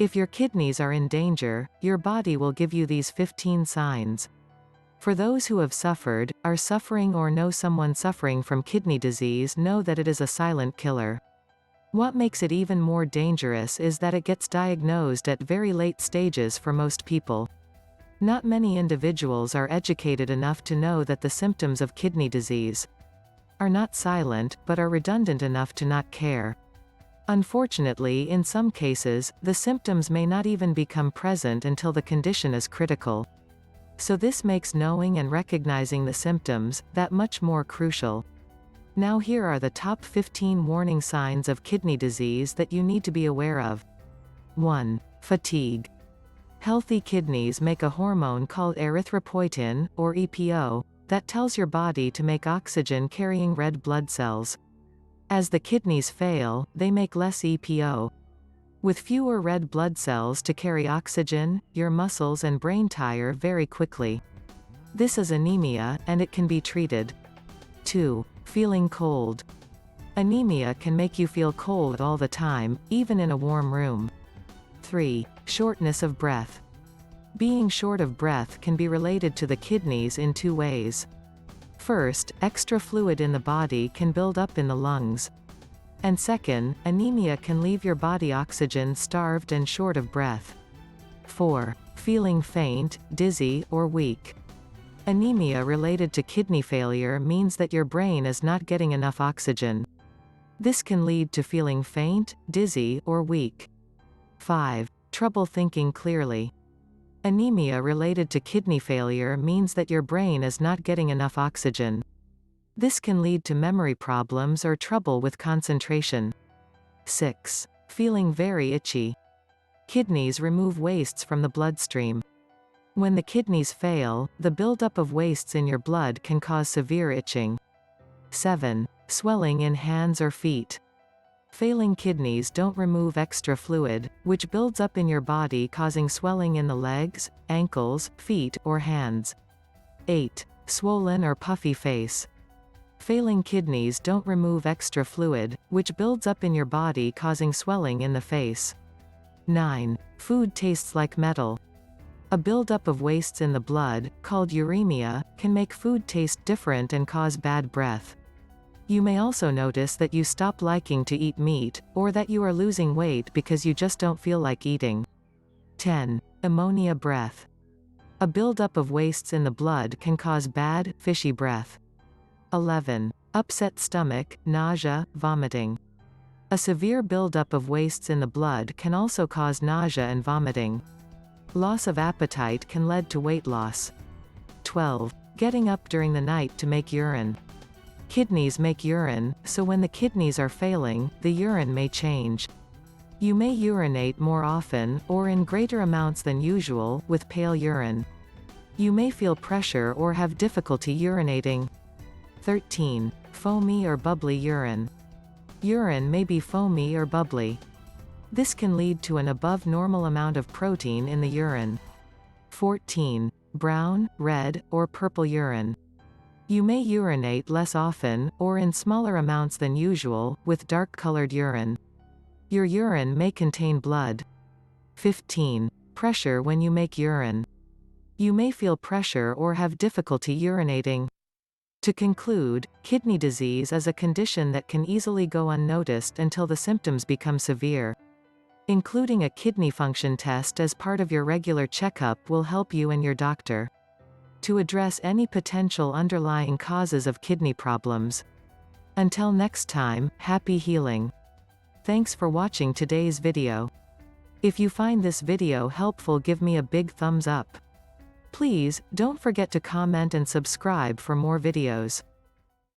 If your kidneys are in danger, your body will give you these 15 signs. For those who have suffered, are suffering or know someone suffering from kidney disease, know that it is a silent killer. What makes it even more dangerous is that it gets diagnosed at very late stages for most people. Not many individuals are educated enough to know that the symptoms of kidney disease are not silent, but are redundant enough to not care. Unfortunately, in some cases, the symptoms may not even become present until the condition is critical. So this makes knowing and recognizing the symptoms that much more crucial. Now here are the top 15 warning signs of kidney disease that you need to be aware of. 1. Fatigue. Healthy kidneys make a hormone called erythropoietin, or EPO, that tells your body to make oxygen-carrying red blood cells. As the kidneys fail, they make less EPO. With fewer red blood cells to carry oxygen, your muscles and brain tire very quickly. This is anemia, and it can be treated. 2. Feeling cold. Anemia can make you feel cold all the time, even in a warm room. 3. Shortness of breath. Being short of breath can be related to the kidneys in two ways. First, extra fluid in the body can build up in the lungs. And second, anemia can leave your body oxygen-starved and short of breath. 4. Feeling faint, dizzy, or weak. Anemia related to kidney failure means that your brain is not getting enough oxygen. This can lead to feeling faint, dizzy, or weak. 5. Trouble thinking clearly. Anemia related to kidney failure means that your brain is not getting enough oxygen. This can lead to memory problems or trouble with concentration. 6. Feeling very itchy. Kidneys remove wastes from the bloodstream. When the kidneys fail, the buildup of wastes in your blood can cause severe itching. 7. Swelling in hands or feet. Failing kidneys don't remove extra fluid, which builds up in your body, causing swelling in the legs, ankles, feet, or hands. 8. Swollen or puffy face. Failing kidneys don't remove extra fluid, which builds up in your body, causing swelling in the face. 9. Food tastes like metal. A buildup of wastes in the blood, called uremia, can make food taste different and cause bad breath. You may also notice that you stop liking to eat meat, or that you are losing weight because you just don't feel like eating. 10. Ammonia breath. A buildup of wastes in the blood can cause bad, fishy breath. 11. Upset stomach, nausea, vomiting. A severe buildup of wastes in the blood can also cause nausea and vomiting. Loss of appetite can lead to weight loss. 12. Getting up during the night to make urine. Kidneys make urine, so when the kidneys are failing, the urine may change. You may urinate more often, or in greater amounts than usual, with pale urine. You may feel pressure or have difficulty urinating. 13. Foamy or bubbly urine. Urine may be foamy or bubbly. This can lead to an above normal amount of protein in the urine. 14. Brown, red, or purple urine. You may urinate less often, or in smaller amounts than usual, with dark-colored urine. Your urine may contain blood. 15. Pressure when you make urine. You may feel pressure or have difficulty urinating. To conclude, kidney disease is a condition that can easily go unnoticed until the symptoms become severe. Including a kidney function test as part of your regular checkup will help you and your doctor to address any potential underlying causes of kidney problems. Until next time, happy healing. Thanks for watching today's video. If you find this video helpful, give me a big thumbs up. Please, don't forget to comment and subscribe for more videos.